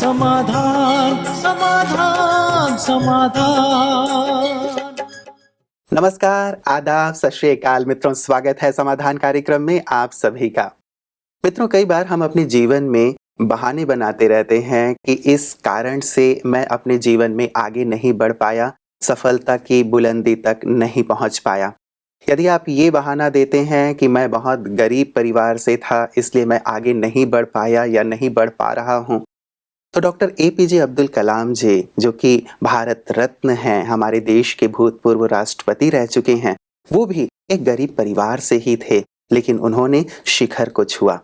समाधान समाधान समाधान। नमस्कार, आदाब, सत श्री अकाल मित्रों, स्वागत है समाधान कार्यक्रम में आप सभी का। मित्रों, कई बार हम अपने जीवन में बहाने बनाते रहते हैं कि इस कारण से मैं अपने जीवन में आगे नहीं बढ़ पाया, सफलता की बुलंदी तक नहीं पहुंच पाया। यदि आप ये बहाना देते हैं कि मैं बहुत गरीब परिवार से था इसलिए मैं आगे नहीं बढ़ पाया या नहीं बढ़ पा रहा हूं, तो डॉक्टर एपीजे अब्दुल कलाम जी, जो कि भारत रत्न हैं, हमारे देश के भूतपूर्व राष्ट्रपति रह चुके हैं, वो भी एक गरीब परिवार से ही थे, लेकिन उन्होंने शिखर को छुआ।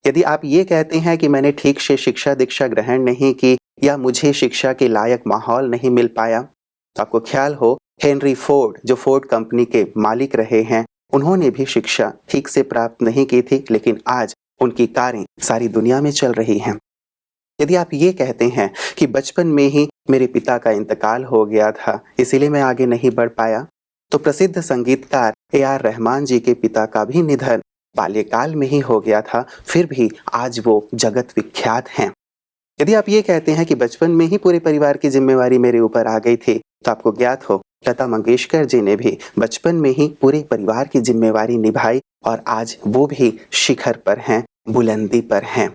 यदि आप ये कहते हैं कि मैंने ठीक से शिक्षा दीक्षा ग्रहण नहीं की या मुझे शिक्षा के लायक माहौल नहीं मिल पाया, तो आपको ख्याल हो हेनरी फोर्ड, जो फोर्ड कंपनी के मालिक रहे हैं, उन्होंने भी शिक्षा ठीक से प्राप्त नहीं की थी, लेकिन आज उनकी कारें सारी दुनिया में चल रही हैं। यदि आप ये कहते हैं कि बचपन में ही मेरे पिता का इंतकाल हो गया था इसीलिए मैं आगे नहीं बढ़ पाया, तो प्रसिद्ध संगीतकार ए.आर. रहमान जी के पिता का भी निधन बाल्यकाल में ही हो गया था, फिर भी आज वो जगत विख्यात हैं। यदि आप ये कहते हैं कि बचपन में ही पूरे परिवार की जिम्मेवारी मेरे ऊपर आ गई थी, तो आपको ज्ञात हो लता मंगेशकर जी ने भी बचपन में ही पूरे परिवार की जिम्मेवारी निभाई और आज वो भी शिखर पर हैं, बुलंदी पर हैं।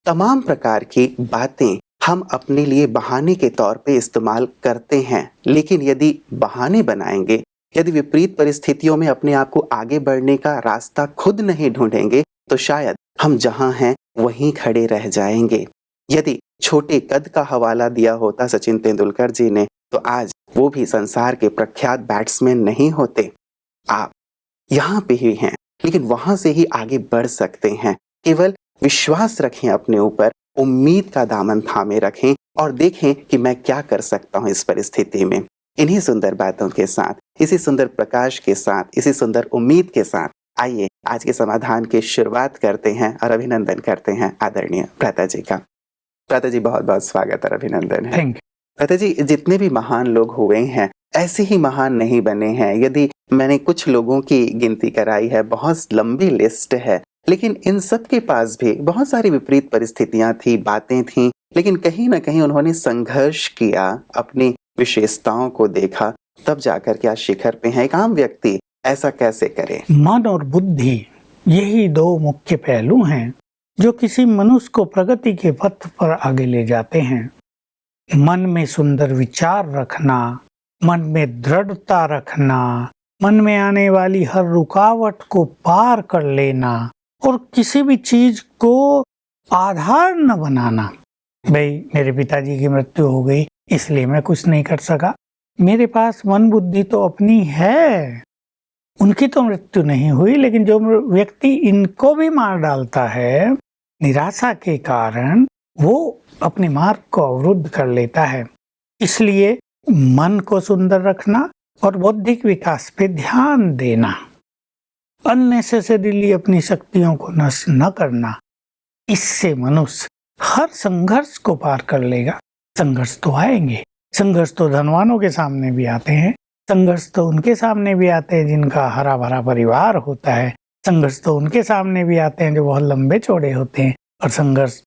तमाम प्रकार की बातें हम अपने लिए बहाने के तौर पे इस्तेमाल करते हैं, लेकिन यदि बहाने बनाएंगे, यदि विपरीत परिस्थितियों में अपने आप को आगे बढ़ने का रास्ता खुद नहीं ढूंढेंगे, तो शायद हम जहां हैं वहीं खड़े रह जाएंगे। यदि छोटे कद का हवाला दिया होता सचिन तेंदुलकर जी ने, तो आज वो भी संसार के प्रख्यात बैट्समैन नहीं होते। आप यहाँ पे ही हैं, लेकिन वहां से ही आगे बढ़ सकते हैं। केवल विश्वास रखें अपने ऊपर, उम्मीद का दामन थामे रखें और देखें कि मैं क्या कर सकता हूं इस परिस्थिति में। इन्हीं सुंदर बातों के साथ, इसी सुंदर प्रकाश के साथ, इसी सुंदर उम्मीद के साथ आइए आज के समाधान की शुरुआत करते हैं और अभिनंदन करते हैं आदरणीय भ्राता जी का। भ्राता जी, बहुत बहुत स्वागत और अभिनंदन है। भ्राता जी, जितने भी महान लोग हुए हैं ऐसे ही महान नहीं बने हैं। यदि मैंने कुछ लोगों की गिनती कराई है, बहुत लंबी लिस्ट है, लेकिन इन सब के पास भी बहुत सारी विपरीत परिस्थितियां थी, बातें थीं, लेकिन कहीं ना कहीं उन्होंने संघर्ष किया, अपनी विशेषताओं को देखा, तब जाकर के आज शिखर पे हैं। एक आम व्यक्ति ऐसा कैसे करे? मन और बुद्धि, यही दो मुख्य पहलू हैं जो किसी मनुष्य को प्रगति के पथ पर आगे ले जाते हैं। मन में सुंदर विचार रखना, मन में दृढ़ता रखना, मन में आने वाली हर रुकावट को पार कर लेना और किसी भी चीज को आधार न बनाना। भाई, मेरे पिताजी की मृत्यु हो गई इसलिए मैं कुछ नहीं कर सका, मेरे पास मन बुद्धि तो अपनी है, उनकी तो मृत्यु नहीं हुई, लेकिन जो व्यक्ति इनको भी मार डालता है निराशा के कारण, वो अपने मार्ग को अवरुद्ध कर लेता है। इसलिए मन को सुंदर रखना और बौद्धिक विकास पे ध्यान देना, अननेसेसरीली अपनी शक्तियों को नष्ट न करना, इससे मनुष्य हर संघर्ष को पार कर लेगा। संघर्ष तो आएंगे, संघर्ष तो धनवानों के सामने भी आते हैं, संघर्ष तो उनके सामने भी आते हैं जिनका हरा भरा परिवार होता है, संघर्ष तो उनके सामने भी आते हैं जो बहुत लंबे चौड़े होते हैं, और संघर्ष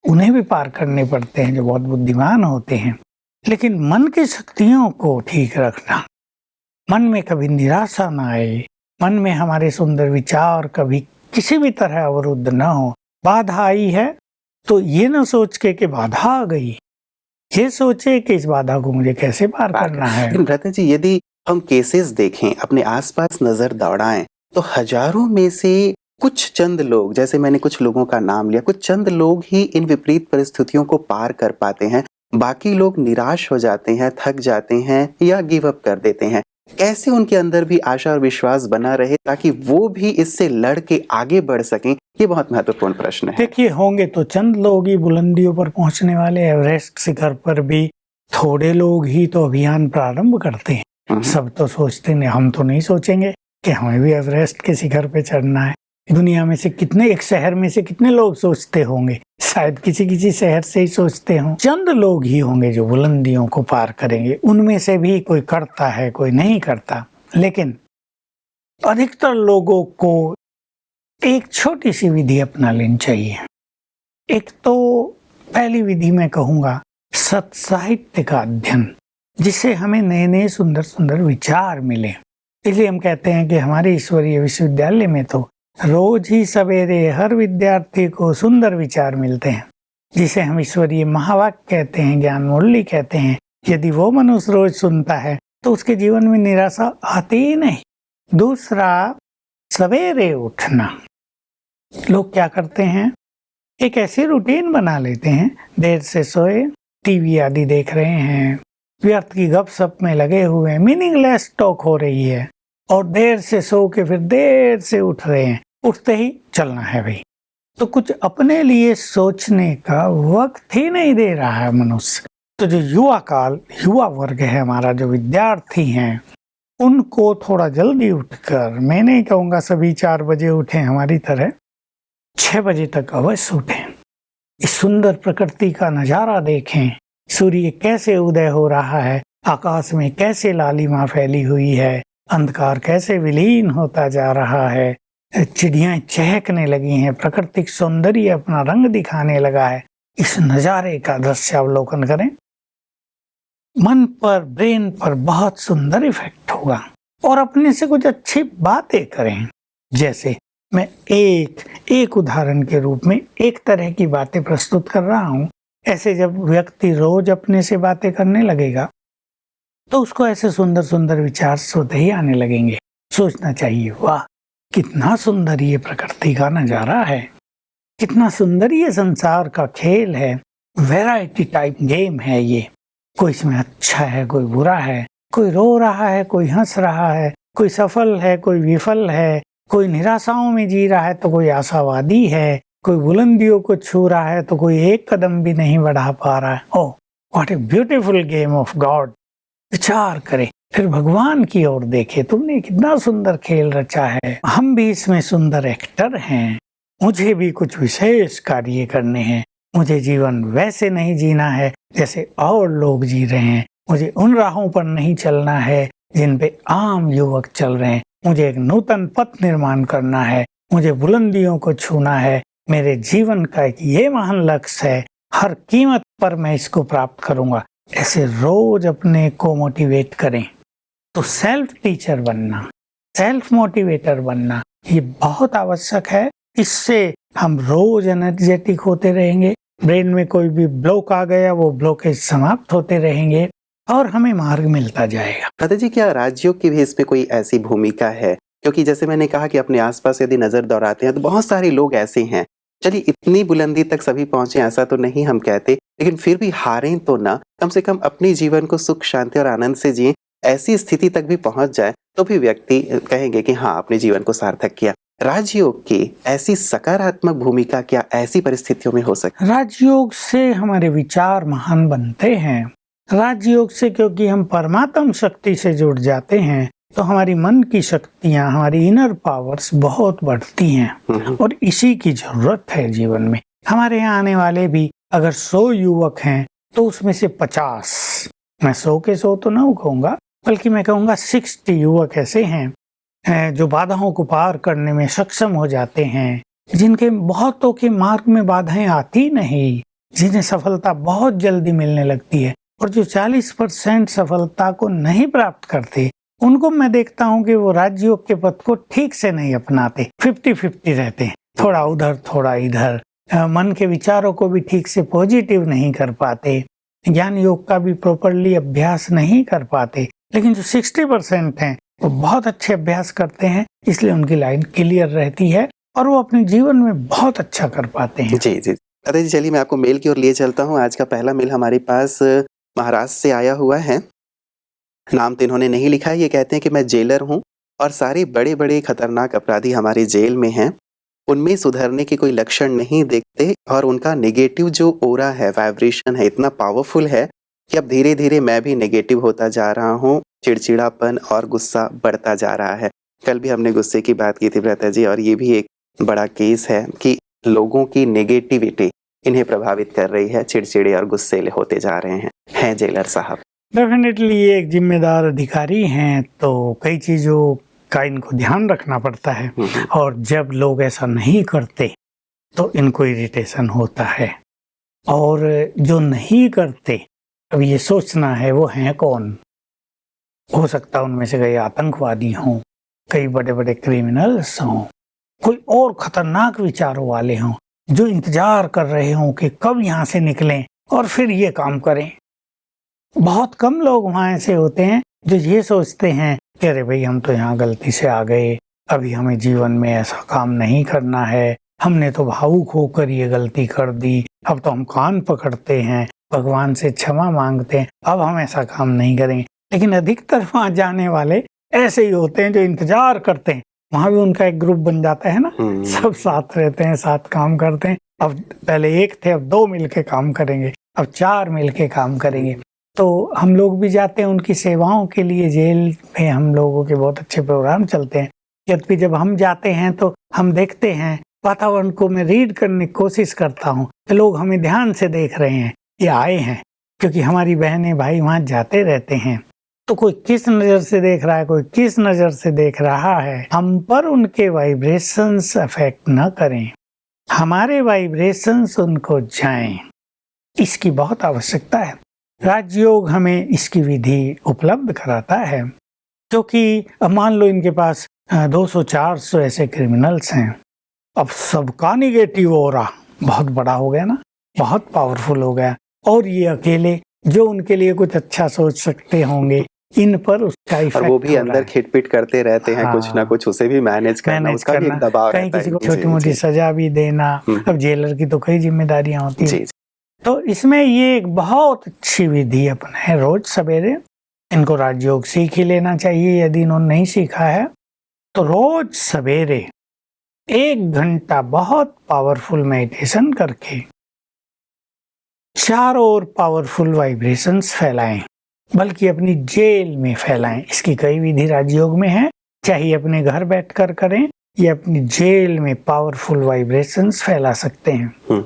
उन्हें भी पार करने पड़ते हैं जो बहुत बुद्धिमान होते हैं। लेकिन मन की शक्तियों को ठीक रखना, मन में कभी निराशा न आए, मन में हमारे सुंदर विचार कभी किसी भी तरह अवरुद्ध न हो। बाधा आई है तो ये न सोच के कि बाधा आ गई, ये सोचे कि इस बाधा को मुझे कैसे पार करना है। भ्राता जी, यदि हम केसेस देखें, अपने आसपास नजर दौड़ाएं, तो हजारों में से कुछ चंद लोग, जैसे मैंने कुछ लोगों का नाम लिया, कुछ चंद लोग ही इन विपरीत परिस्थितियों को पार कर पाते हैं। बाकी लोग निराश हो जाते हैं, थक जाते हैं या गिव अप कर देते हैं। कैसे उनके अंदर भी आशा और विश्वास बना रहे ताकि वो भी इससे लड़ के आगे बढ़ सकें, ये बहुत महत्वपूर्ण प्रश्न है। देखिए, होंगे तो चंद लोग ही बुलंदियों पर पहुंचने वाले। एवरेस्ट शिखर पर भी थोड़े लोग ही तो अभियान प्रारंभ करते हैं। सब तो सोचते नहीं, हम तो नहीं सोचेंगे कि हमें भी एवरेस्ट के शिखर पे चढ़ना है। दुनिया में से कितने, एक शहर में से कितने लोग सोचते होंगे? शायद किसी किसी शहर से ही सोचते हों। चंद लोग ही होंगे जो बुलंदियों को पार करेंगे। उनमें से भी कोई करता है, कोई नहीं करता, लेकिन अधिकतर लोगों को एक छोटी सी विधि अपना लेनी चाहिए। एक तो पहली विधि मैं कहूँगा सत्साहित्य का अध्ययन, जिससे हमें नए नए सुंदर सुंदर विचार मिले। इसलिए हम कहते हैं कि हमारे ईश्वरीय विश्वविद्यालय में तो रोज ही सवेरे हर विद्यार्थी को सुंदर विचार मिलते हैं, जिसे हम ईश्वरीय महावाक्य कहते हैं, ज्ञान मुरली कहते हैं। यदि वो मनुष्य रोज सुनता है तो उसके जीवन में निराशा आती ही नहीं। दूसरा, सवेरे उठना। लोग क्या करते हैं, एक ऐसी रूटीन बना लेते हैं, देर से सोए, टीवी आदि देख रहे हैं, व्यर्थ की गपशप में लगे हुए हैं, मीनिंगलेस टॉक हो रही है, और देर से सो के फिर देर से उठ रहे हैं, उठते ही चलना है भाई। तो कुछ अपने लिए सोचने का वक्त ही नहीं दे रहा है मनुष्य। तो जो युवा काल, युवा वर्ग है हमारा, जो विद्यार्थी हैं, उनको थोड़ा जल्दी उठकर, मैं नहीं कहूँगा सभी 4 बजे उठें, हमारी तरह 6 बजे तक अवश्य उठें। इस सुंदर प्रकृति का नज़ारा देखें, सूर्य कैसे उदय हो रहा है, आकाश में कैसे लालिमा फैली हुई है, अंधकार कैसे विलीन होता जा रहा है, चिड़ियाँ चहकने लगी हैं, प्राकृतिक सौंदर्य अपना रंग दिखाने लगा है। इस नज़ारे का दृश्यावलोकन करें, मन पर, ब्रेन पर बहुत सुंदर इफेक्ट होगा। और अपने से कुछ अच्छी बातें करें। जैसे मैं एक उदाहरण के रूप में एक तरह की बातें प्रस्तुत कर रहा हूँ। ऐसे जब व्यक्ति रोज अपने से बातें करने लगेगा तो उसको ऐसे सुंदर सुंदर विचार स्वतः ही आने लगेंगे। सोचना चाहिए, वाह कितना सुंदर ये प्रकृति का नजारा है, कितना सुंदर ये संसार का खेल है, वैरायटी टाइप गेम है ये। कोई इसमें अच्छा है, कोई बुरा है, कोई रो रहा है, कोई हंस रहा है, कोई सफल है, कोई विफल है, कोई निराशाओं में जी रहा है तो कोई आशावादी है, कोई बुलंदियों को छू रहा है तो कोई एक कदम भी नहीं बढ़ा पा रहा है। Oh what a beautiful game of God. विचार करें, फिर भगवान की ओर देखे, तुमने कितना सुंदर खेल रचा है, हम भी इसमें सुंदर एक्टर हैं, मुझे भी कुछ विशेष कार्य करने हैं, मुझे जीवन वैसे नहीं जीना है जैसे और लोग जी रहे हैं, मुझे उन राहों पर नहीं चलना है जिन पे आम युवक चल रहे हैं, मुझे एक नूतन पथ निर्माण करना है, मुझे बुलंदियों को छूना है, मेरे जीवन का एक ये महान लक्ष्य है, हर कीमत पर मैं इसको प्राप्त करूंगा। ऐसे रोज अपने को मोटिवेट करें। तो सेल्फ टीचर बनना, सेल्फ मोटिवेटर बनना ये बहुत आवश्यक है। इससे हम रोज एनर्जेटिक होते रहेंगे, ब्रेन में कोई भी ब्लॉक आ गया वो ब्लॉकेज समाप्त होते रहेंगे और हमें मार्ग मिलता जाएगा। दादाजी, क्या राजयोग की भी इसमें कोई ऐसी भूमिका है? क्योंकि जैसे मैंने कहा कि अपने आसपास यदि नजर दौड़ाते हैं तो बहुत सारे लोग ऐसे हैं, चलिए इतनी बुलंदी तक सभी पहुंचे ऐसा तो नहीं हम कहते, लेकिन फिर भी हारें तो ना, कम से कम अपने जीवन को सुख शांति और आनंद से जिए। ऐसी स्थिति तक भी पहुंच जाए तो भी व्यक्ति कहेंगे कि हाँ अपने जीवन को सार्थक किया। राजयोग की ऐसी सकारात्मक भूमिका क्या ऐसी परिस्थितियों में हो सकती? राजयोग से हमारे विचार महान बनते हैं। राजयोग से क्योंकि हम परमात्म शक्ति से जुड़ जाते हैं तो हमारी मन की शक्तियाँ, हमारी इनर पावर्स बहुत बढ़ती हैं और इसी की जरूरत है जीवन में। हमारे यहाँ आने वाले भी अगर 100 युवक हैं तो उसमें से 50, मैं 100 के 100 तो ना कहूँगा, बल्कि मैं कहूँगा 60 युवक ऐसे हैं जो बाधाओं को पार करने में सक्षम हो जाते हैं, जिनके बहुतों के मार्ग में बाधाएं आती नहीं, जिन्हें सफलता बहुत जल्दी मिलने लगती है। और जो 40% सफलता को नहीं प्राप्त करते उनको मैं देखता हूँ कि वो राजयोग के पथ को ठीक से नहीं अपनाते, 50-50 रहते हैं, थोड़ा उधर थोड़ा इधर, मन के विचारों को भी ठीक से पॉजिटिव नहीं कर पाते, ज्ञान योग का भी प्रॉपरली अभ्यास नहीं कर पाते। लेकिन जो 60% हैं वो बहुत अच्छे अभ्यास करते हैं, इसलिए उनकी लाइन क्लियर रहती है और वो अपने जीवन में बहुत अच्छा कर पाते हैं। जी जी दादा जी, चलिए मैं आपको मेल की ओर लिए चलता हूँ। आज का पहला मेल हमारे पास महाराष्ट्र से आया हुआ है। नाम तो इन्होंने नहीं लिखा है। ये कहते हैं कि मैं जेलर हूँ और सारे बड़े बड़े खतरनाक अपराधी हमारे जेल में हैं, उनमें सुधरने के कोई लक्षण नहीं देखते और उनका नेगेटिव जो ओरा है, वाइब्रेशन है, इतना पावरफुल है कि अब धीरे धीरे मैं भी नेगेटिव होता जा रहा हूँ, चिड़चिड़ापन और गुस्सा बढ़ता जा रहा है। कल भी हमने गुस्से की बात की थी भ्राता जी, और ये भी एक बड़ा केस है कि लोगों की नेगेटिविटी इन्हें प्रभावित कर रही है, चिड़चिड़े और गुस्सेले होते जा रहे हैं जेलर साहब। डेफिनेटली ये एक जिम्मेदार अधिकारी हैं तो कई चीज़ों का इनको ध्यान रखना पड़ता है और जब लोग ऐसा नहीं करते तो इनको इरिटेशन होता है। और जो नहीं करते, अब ये सोचना है वो हैं कौन। हो सकता है उनमें से कई आतंकवादी हों, कई बड़े बड़े क्रिमिनल्स हों, कोई और खतरनाक विचारों वाले हों जो इंतजार कर रहे हों कि कब यहाँ से निकलें और फिर ये काम करें। बहुत कम लोग वहाँ ऐसे होते हैं जो ये सोचते हैं कि अरे भाई हम तो यहाँ गलती से आ गए, अभी हमें जीवन में ऐसा काम नहीं करना है, हमने तो भावुक होकर ये गलती कर दी, अब तो हम कान पकड़ते हैं, भगवान से क्षमा मांगते हैं, अब हम ऐसा काम नहीं करेंगे। लेकिन अधिकतर वहाँ जाने वाले ऐसे ही होते हैं जो इंतजार करते हैं। वहाँ भी उनका एक ग्रुप बन जाता है ना, सब साथ रहते हैं, साथ काम करते हैं। अब पहले एक थे, अब 2 मिलके काम करेंगे, अब 4 मिलके काम करेंगे। तो हम लोग भी जाते हैं उनकी सेवाओं के लिए। जेल में हम लोगों के बहुत अच्छे प्रोग्राम चलते हैं। जबकि जब हम जाते हैं तो हम देखते हैं वातावरण को, मैं रीड करने की कोशिश करता हूँ कि लोग हमें ध्यान से देख रहे हैं, ये आए हैं क्योंकि हमारी बहनें भाई वहाँ जाते रहते हैं। तो कोई किस नज़र से देख रहा है, कोई किस नज़र से देख रहा है, हम पर उनके वाइब्रेशंस अफेक्ट न करें, हमारे वाइब्रेशंस उनको जाएं, इसकी बहुत आवश्यकता है। राजयोग हमें इसकी विधि उपलब्ध कराता है, क्योंकि अब मान लो इनके पास 200-400 ऐसे क्रिमिनल्स हैं। अब सबका निगेटिव ऑरा बहुत बड़ा हो गया ना, बहुत पावरफुल हो गया, और ये अकेले जो उनके लिए कुछ अच्छा सोच सकते होंगे, इन पर उसका इफेक्ट, और वो भी अंदर खिटपिट करते रहते हैं। कुछ ना कुछ उसे भी मैनेज करना, उसका भी एक दबाव रहता है। कहीं किसी को छोटी मोटी सजा भी देना। अब जेलर की तो कई जिम्मेदारियां होती है। तो इसमें ये एक बहुत अच्छी विधि अपने रोज सवेरे, इनको राजयोग सीख ही लेना चाहिए यदि इन्होंने नहीं सीखा है तो। रोज सवेरे 1 घंटा बहुत पावरफुल मेडिटेशन करके चारों ओर पावरफुल वाइब्रेशंस फैलाएं, बल्कि अपनी जेल में फैलाएं। इसकी कई विधि राजयोग में है, चाहे अपने घर बैठकर करें या अपनी जेल में पावरफुल वाइब्रेशंस फैला सकते हैं।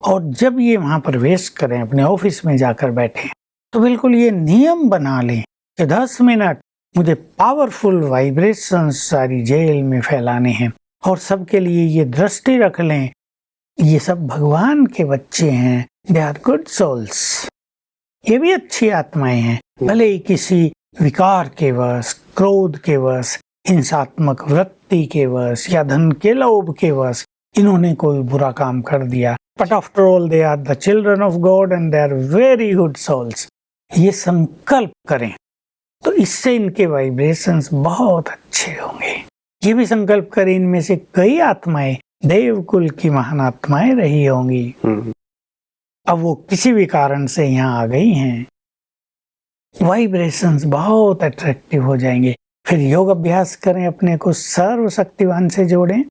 और जब ये वहां प्रवेश करें, अपने ऑफिस में जाकर बैठे, तो बिल्कुल ये नियम बना लें कि 10 मिनट मुझे पावरफुल वाइब्रेशंस सारी जेल में फैलाने हैं। और सबके लिए ये दृष्टि रख लें, ये सब भगवान के बच्चे हैं, दे आर गुड सोल्स, ये भी अच्छी आत्माएं हैं। भले ही किसी विकार के वश, क्रोध के वश, हिंसात्मक वृत्ति के वश या धन के लोभ के वश इन्होंने कोई बुरा काम कर दिया, but after all they are the children of God and they are very good souls. ये संकल्प करें तो इससे इनके वाइब्रेशंस बहुत अच्छे होंगे। ये भी संकल्प करें, इनमें से कई आत्माएं देवकुल की महान आत्माएं रही होंगी, अब वो किसी भी कारण से यहाँ आ गई हैं, वाइब्रेशंस बहुत अट्रैक्टिव हो जाएंगे। फिर योग अभ्यास करें, अपने को सर्वशक्तिवान से जोड़ें,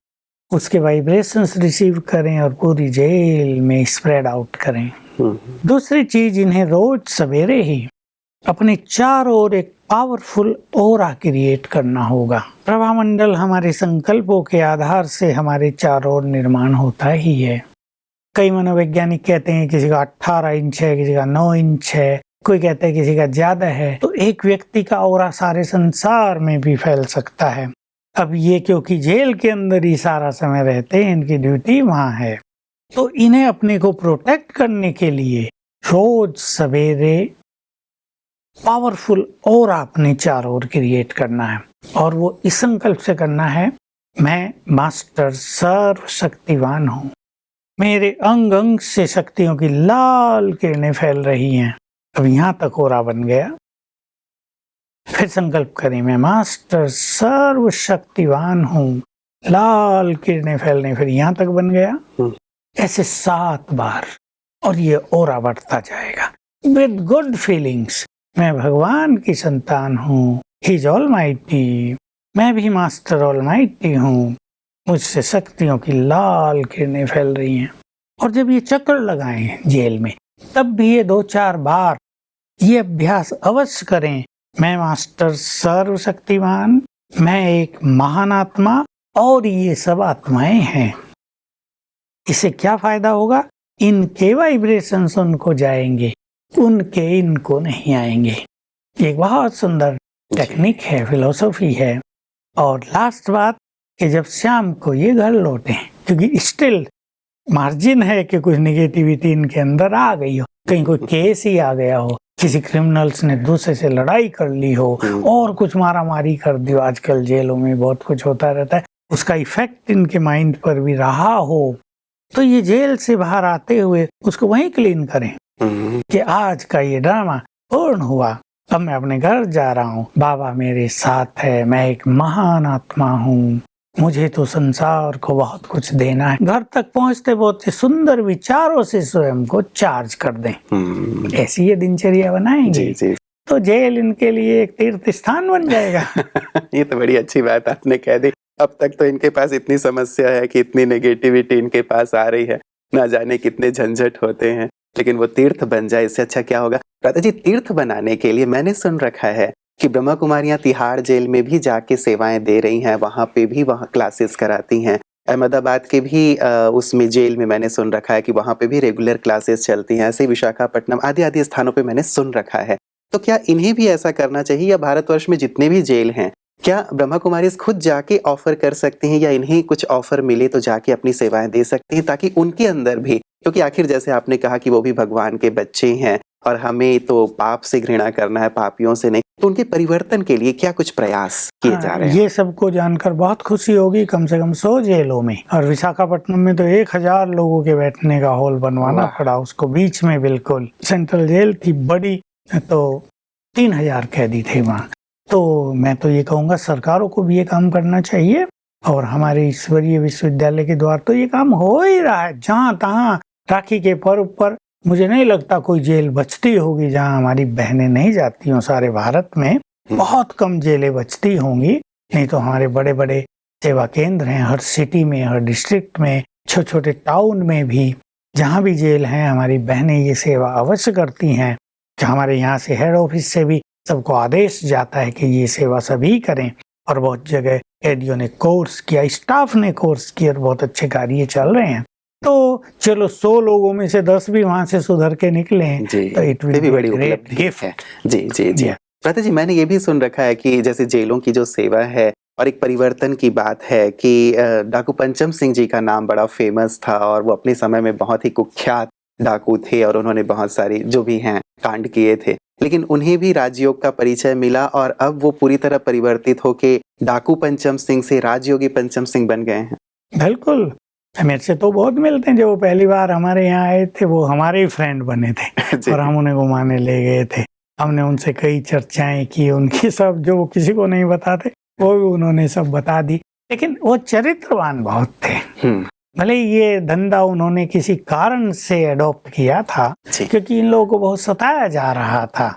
उसके वाइब्रेशंस रिसीव करें और पूरी जेल में स्प्रेड आउट करें। दूसरी चीज, इन्हें रोज सवेरे ही अपने चारों ओर एक पावरफुल ऑरा क्रिएट करना होगा। प्रभामंडल हमारे संकल्पों के आधार से हमारे चारों ओर निर्माण होता ही है। कई मनोवैज्ञानिक कहते हैं किसी का 18 इंच है, किसी का 9 इंच है, कोई कहता है किसी का ज्यादा है। तो एक व्यक्ति का ऑरा सारे संसार में भी फैल सकता है। अब ये क्योंकि जेल के अंदर ही सारा समय रहते हैं, इनकी ड्यूटी वहां है, तो इन्हें अपने को प्रोटेक्ट करने के लिए रोज सवेरे पावरफुल ऑरा अपने चारों ओर क्रिएट करना है। और वो इस संकल्प से करना है, मैं मास्टर सर्वशक्तिवान हूँ, मेरे अंग अंग से शक्तियों की लाल किरणें फैल रही हैं। अब यहाँ तक ऑरा बन गया। फिर संकल्प करें, मैं मास्टर सर्वशक्तिवान हूँ, लाल किरणें फैल रही, फिर यहाँ तक बन गया। ऐसे 7 बार, और ये ऑरा बढ़ता जाएगा विद गुड फीलिंग्स। मैं भगवान की संतान हूँ, ही इज ऑलमाइटी, मैं भी मास्टर ऑलमाइटी हूँ, मुझसे शक्तियों की लाल किरणें फैल रही हैं। और जब ये चक्र लगाएं जेल में, तब भी ये 2-4 बार ये अभ्यास अवश्य करें, मैं मास्टर सर्वशक्तिवान, मैं एक महान आत्मा और ये सब आत्माएं हैं। इससे क्या फायदा होगा? इनके वाइब्रेशंस उनको जाएंगे, उनके इनको नहीं आएंगे। एक बहुत सुंदर टेक्निक है, फिलॉसफी है। और लास्ट बात कि जब शाम को ये घर लौटें, क्योंकि स्टिल मार्जिन है कि कुछ निगेटिविटी इनके अंदर आ गई हो, कहीं कोई केस ही आ गया हो, किसी क्रिमिनल्स ने दूसरे से लड़ाई कर ली हो और कुछ मारा मारी कर दी हो। आजकल जेलों में बहुत कुछ होता रहता है, उसका इफेक्ट इनके माइंड पर भी रहा हो, तो ये जेल से बाहर आते हुए उसको वहीं क्लीन करें कि आज का ये ड्रामा पूर्ण हुआ, अब मैं अपने घर जा रहा हूँ, बाबा मेरे साथ है, मैं एक महान आत्मा हूँ, मुझे तो संसार को बहुत कुछ देना है। घर तक पहुँचते पहुँचते सुंदर विचारों से स्वयं को चार्ज कर दें, ऐसी ये दिनचर्या बनाएंगे तो जेल इनके लिए एक तीर्थ स्थान बन जाएगा। ये तो बड़ी अच्छी बात आपने कह दी। अब तक तो इनके पास इतनी समस्या है कि इतनी नेगेटिविटी इनके पास आ रही है, ना जाने कितने झंझट होते हैं, लेकिन वो तीर्थ बन जाए, इससे अच्छा क्या होगा। राधा जी, तीर्थ बनाने के लिए मैंने सुन रखा है कि ब्रह्मा कुमारियां तिहाड़ जेल में भी जाके सेवाएं दे रही हैं, वहां पे भी वहां क्लासेस कराती हैं। अहमदाबाद के भी उसमें जेल में मैंने सुन रखा है कि वहां पे भी रेगुलर क्लासेस चलती हैं। ऐसे ही विशाखापट्टनम आदि आदि स्थानों पे मैंने सुन रखा है। तो क्या इन्हें भी ऐसा करना चाहिए, या भारतवर्ष में जितने भी जेल हैं क्या ब्रह्मा कुमारी खुद जाके ऑफर कर सकते हैं, या इन्हें कुछ ऑफर मिले तो जाके अपनी सेवाएं दे सकते हैं, ताकि उनके अंदर भी, क्योंकि आखिर जैसे आपने कहा कि वो भी भगवान के बच्चे हैं और हमें तो पाप से घृणा करना है, पापियों से नहीं, तो उनके परिवर्तन के लिए क्या कुछ प्रयास किए जा रहे हैं? ये सबको जानकर बहुत खुशी होगी। कम से कम 100 जेलों में, और विशाखापट्टनम में तो 1000 लोगों के बैठने का हॉल बनवाना पड़ा उसको, बीच में बिल्कुल। सेंट्रल जेल थी बड़ी, तो 3000 कैदी थे वहाँ। तो मैं तो ये कहूँगा सरकारों को भी ये काम करना चाहिए, और हमारे ईश्वरीय विश्वविद्यालय के द्वारा तो ये काम हो ही रहा है। जहाँ तहाँ राखी के पर्व पर मुझे नहीं लगता कोई जेल बचती होगी जहाँ हमारी बहनें नहीं जाती हों। सारे भारत में बहुत कम जेलें बचती होंगी, नहीं तो हमारे बड़े बड़े सेवा केंद्र हैं हर सिटी में, हर डिस्ट्रिक्ट में, छोटे छोटे टाउन में भी, जहाँ भी जेल हैं हमारी बहनें ये सेवा अवश्य करती हैं। हमारे यहाँ से हेड ऑफिस से भी सबको आदेश जाता है कि ये सेवा सभी करें, और बहुत जगह कैदियों ने कोर्स किया, स्टाफ ने कोर्स किया, और बहुत अच्छे कार्य चल रहे हैं। तो चलो 100 लोगों में से 10 भी वहां से सुधर के निकले तो इट विल बी बड़ी ग्रेट गिफ्ट है। जी जी जी प्रातः जी, मैंने ये भी सुन रखा है कि जैसे जेलों की जो सेवा है, और एक परिवर्तन की बात है कि डाकू पंचम सिंह जी का नाम बड़ा फेमस था, और वो अपने समय में बहुत ही कुख्यात डाकू थे, और उन्होंने बहुत सारी जो भी हैं कांड किए थे, लेकिन उन्हें भी राजयोग का परिचय मिला, और अब वो पूरी तरह परिवर्तित होके डाकू पंचम सिंह से राजयोगी पंचम सिंह बन गए हैं। बिल्कुल, मेरे से तो बहुत मिलते हैं। जब वो पहली बार हमारे यहाँ आए थे वो हमारे ही फ्रेंड बने थे और हम उन्हें घुमाने ले गए थे। हमने उनसे कई चर्चाएं की, उनकी सब जो किसी को नहीं बताते वो भी उन्होंने सब बता दी। लेकिन वो चरित्रवान बहुत थे। भले ये धंधा उन्होंने किसी कारण से अडॉप्ट किया था, क्योंकि इन लोगों को बहुत सताया जा रहा था,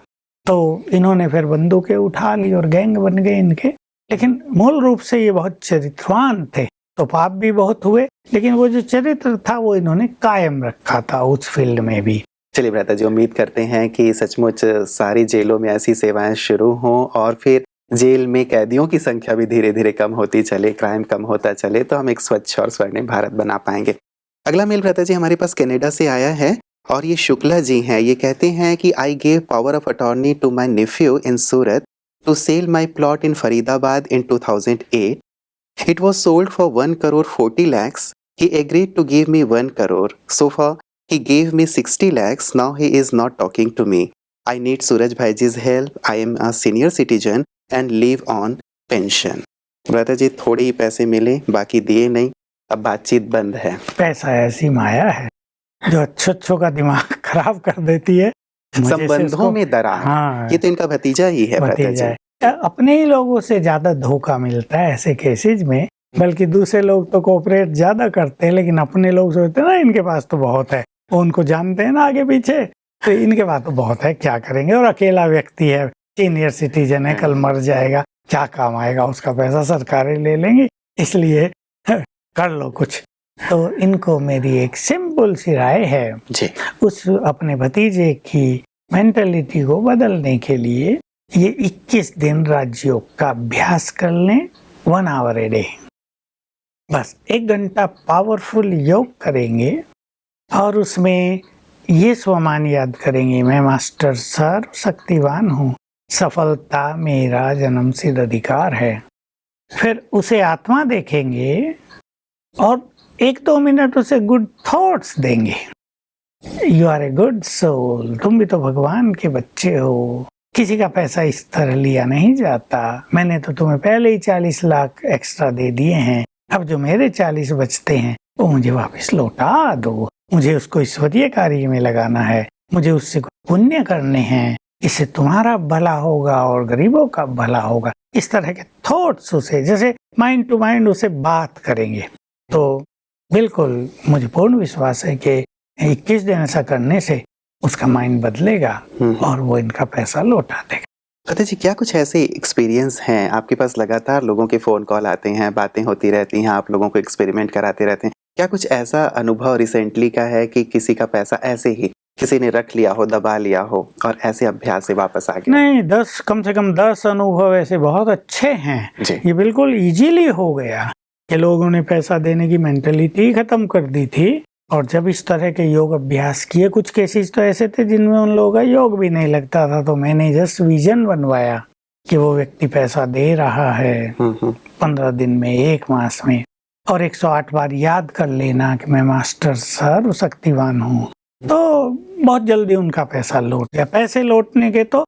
तो इन्होंने फिर बंदूकें उठा ली और गैंग बन गए इनके। लेकिन मूल रूप से ये बहुत चरित्रवान थे, तो पाप भी बहुत हुए, लेकिन वो जो चरित्र था वो इन्होंने कायम रखा था उस फील्ड में भी। चलिए भ्राता जी, उम्मीद करते हैं कि सचमुच सारी जेलों में ऐसी सेवाएं शुरू हों, और फिर जेल में कैदियों की संख्या भी धीरे धीरे कम होती चले, क्राइम कम होता चले, तो हम एक स्वच्छ और स्वर्णिम भारत बना पाएंगे। अगला मेल भ्राता जी हमारे पास कनाडा से आया है, और ये शुक्ला जी हैं। ये कहते हैं कि I gave power of attorney to my nephew in Surat to sell my plot in Faridabad in 2008. It was sold for 1 crore 40 lakhs. He agreed to give me 1 crore. So far, he gave me 60 lakhs. Now he is not talking to me. I need Suraj Bhaiji's help. I am a senior citizen and live on pension. भ्राता जी, थोड़े ही पैसे मिले, बाकी दिए नहीं, अब बातचीत बंद है। पैसा ऐसी माया है जो अच्छों का दिमाग खराब कर देती है। संबंधों में दरार। हाँ, ये तो इनका भतीजा ही है। भतीजा है। अपने ही लोगों से ज्यादा धोखा मिलता है ऐसे केसेज में, बल्कि दूसरे लोग तो कोऑपरेट ज्यादा करते हैं, लेकिन अपने लोग सोचते हैं ना इनके पास तो बहुत है, वो उनको जानते हैं ना आगे पीछे, तो इनके पास तो बहुत है, क्या करेंगे। और अकेला व्यक्ति है, सीनियर सिटीजन है, कल मर जाएगा, क्या काम आएगा, उसका पैसा सरकारें ले लेंगी, इसलिए कर लो कुछ। तो इनको मेरी एक सिंपल सी राय है जी, उस अपने भतीजे की मेंटलिटी को बदलने के लिए ये 21 दिन राजयोग का अभ्यास कर लें, 1 आवर ए डे। बस 1 घंटा पावरफुल योग करेंगे, और उसमें ये स्वमान याद करेंगे, मैं मास्टर सर्वशक्तिवान हूँ, सफलता मेरा जन्मसिद्ध अधिकार है। फिर उसे आत्मा देखेंगे और 1-2 मिनट उसे गुड थॉट्स देंगे। You are a good soul, तुम भी तो भगवान के बच्चे हो, किसी का पैसा इस तरह लिया नहीं जाता, मैंने तो तुम्हें पहले ही 40 लाख एक्स्ट्रा दे दिए हैं, अब जो मेरे 40 बचते हैं वो मुझे वापस लौटा दो, मुझे उसको ईश्वरीय कार्य में लगाना है, मुझे उससे पुण्य करने हैं, इससे तुम्हारा भला होगा और गरीबों का भला होगा। इस तरह के थॉट्स उसे जैसे माइंड टू माइंड उसे बात करेंगे। तो बिल्कुल मुझे पूर्ण विश्वास है कि 21 दिन ऐसा करने से उसका माइंड बदलेगा और वो इनका पैसा लौटा देगा। पता जी, क्या कुछ ऐसे एक्सपीरियंस हैं आपके पास? लगातार लोगों के फ़ोन कॉल आते हैं, बातें होती रहती हैं, आप लोगों को एक्सपेरिमेंट कराते रहते हैं। क्या कुछ ऐसा अनुभव रिसेंटली का है कि किसी का पैसा ऐसे ही किसी ने रख लिया हो, दबा लिया हो और ऐसे अभ्यास से वापस आ गया? नहीं, 10 कम से कम 10 अनुभव ऐसे बहुत अच्छे हैं। जी। ये बिल्कुल इजीली हो गया कि लोगों ने पैसा देने की मेंटलिटी खत्म कर दी थी और जब इस तरह के योग अभ्यास किए, कुछ केसेस तो ऐसे थे जिनमें उन लोगों का योग भी नहीं लगता था, तो मैंने जस्ट विजन बनवाया कि वो व्यक्ति पैसा दे रहा है 15 दिन में, 1 मास में, और 108 बार याद कर लेना कि मैं मास्टर सर्वशक्तिवान हूँ, तो बहुत जल्दी उनका पैसा लौट गया। पैसे लौटने के तो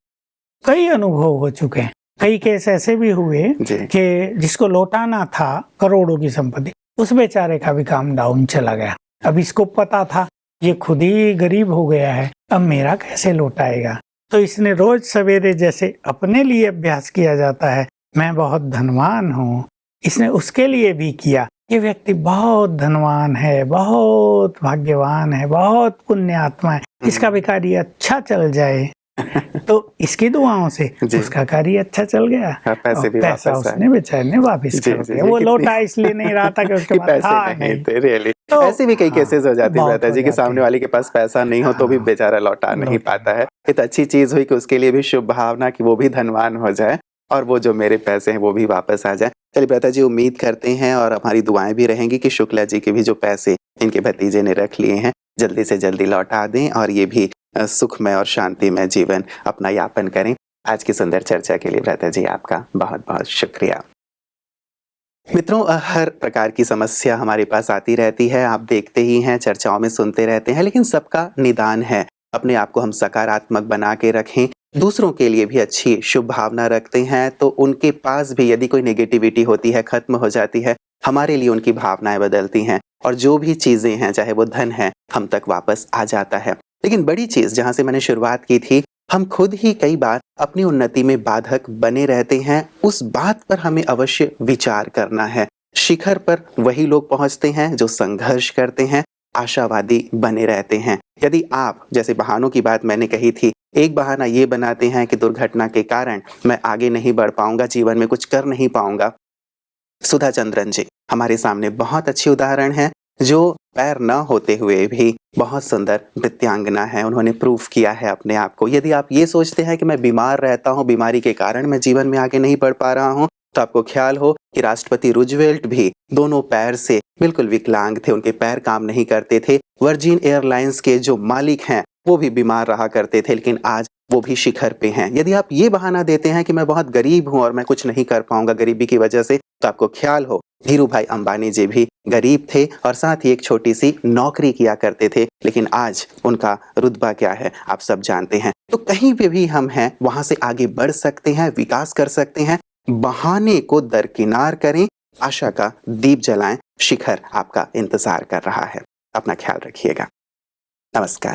कई अनुभव हो चुके हैं। कई केस ऐसे भी हुए कि जिसको लौटाना था करोड़ों की संपत्ति, उस बेचारे का भी काम डाउन चला गया। अब इसको पता था ये खुद ही गरीब हो गया है, अब मेरा कैसे लौटाएगा, तो इसने रोज सवेरे जैसे अपने लिए अभ्यास किया जाता है, मैं बहुत धनवान हूँ, इसने उसके लिए भी किया। ये व्यक्ति बहुत धनवान है, बहुत भाग्यवान है, बहुत पुण्य आत्मा है, इसका भी कार्य अच्छा चल जाए। तो इसकी दुआओं से उसका कार्य अच्छा चल गया, पैसे भी पैसा उसने बेचारे ने वापस कर दिया। वो लौटा इसलिए नहीं रहा था कि उसके पास पैसे था नहीं थे। रियली तो ऐसे भी कई केसेस हो जाते हैं जी कि सामने वाले के पास पैसा नहीं हो तो भी बेचारा लौटा नहीं पाता है। ये तो अच्छी चीज हुई कि उसके लिए भी शुभ भावना कि वो भी धनवान हो जाए और वो जो मेरे पैसे हैं वो भी वापस आ जाए। चलिए भ्राता जी, उम्मीद करते हैं और हमारी दुआएं भी रहेंगी कि शुक्ला जी के भी जो पैसे इनके भतीजे ने रख लिए हैं जल्दी से जल्दी लौटा दें और ये भी सुखमय और शांतिमय जीवन अपना यापन करें। आज की सुंदर चर्चा के लिए भ्राता जी आपका बहुत बहुत शुक्रिया। मित्रों, हर प्रकार की समस्या हमारे पास आती रहती है, आप देखते ही हैं, चर्चाओं में सुनते रहते हैं, लेकिन सबका निदान है। अपने आप को हम सकारात्मक बना के रखें, दूसरों के लिए भी अच्छी शुभ भावना रखते हैं तो उनके पास भी यदि कोई नेगेटिविटी होती है खत्म हो जाती है, हमारे लिए उनकी भावनाएं बदलती हैं और जो भी चीज़ें हैं, चाहे वो धन है, हम तक वापस आ जाता है। लेकिन बड़ी चीज़ जहाँ से मैंने शुरुआत की थी, हम खुद ही कई बार अपनी उन्नति में बाधक बने रहते हैं। उस बात पर हमें अवश्य विचार करना है। शिखर पर वही लोग पहुंचते हैं जो संघर्ष करते हैं, आशावादी बने रहते हैं। यदि आप, जैसे बहानों की बात मैंने कही थी, एक बहाना ये बनाते हैं कि दुर्घटना के कारण मैं आगे नहीं बढ़ पाऊंगा, जीवन में कुछ कर नहीं पाऊंगा। सुधा चंद्रन जी हमारे सामने बहुत अच्छी उदाहरण है, जो पैर न होते हुए भी बहुत सुंदर नृत्यांगना है। उन्होंने प्रूफ किया है अपने आप को। यदि आप ये सोचते हैं कि मैं बीमार रहता हूँ, बीमारी के कारण मैं जीवन में आगे नहीं बढ़ पा रहा हूँ, तो आपको ख्याल हो कि राष्ट्रपति रूजवेल्ट भी दोनों पैर से बिल्कुल विकलांग थे, उनके पैर काम नहीं करते थे। वर्जिन एयरलाइंस के जो मालिक हैं वो भी बीमार रहा करते थे, लेकिन आज वो भी शिखर पे हैं। यदि आप ये बहाना देते हैं कि मैं बहुत गरीब हूं और मैं कुछ नहीं कर पाऊंगा गरीबी की वजह से, तो आपको ख्याल हो धीरू भाई अंबानी जी भी गरीब थे और साथ ही एक छोटी सी नौकरी किया करते थे, लेकिन आज उनका रुतबा क्या है आप सब जानते हैं। तो कहीं पे भी हम हैं, वहां से आगे बढ़ सकते हैं, विकास कर सकते हैं। बहाने को दरकिनार करें, आशा का दीप जलाएं, शिखर आपका इंतजार कर रहा है। अपना ख्याल रखिएगा। नमस्कार।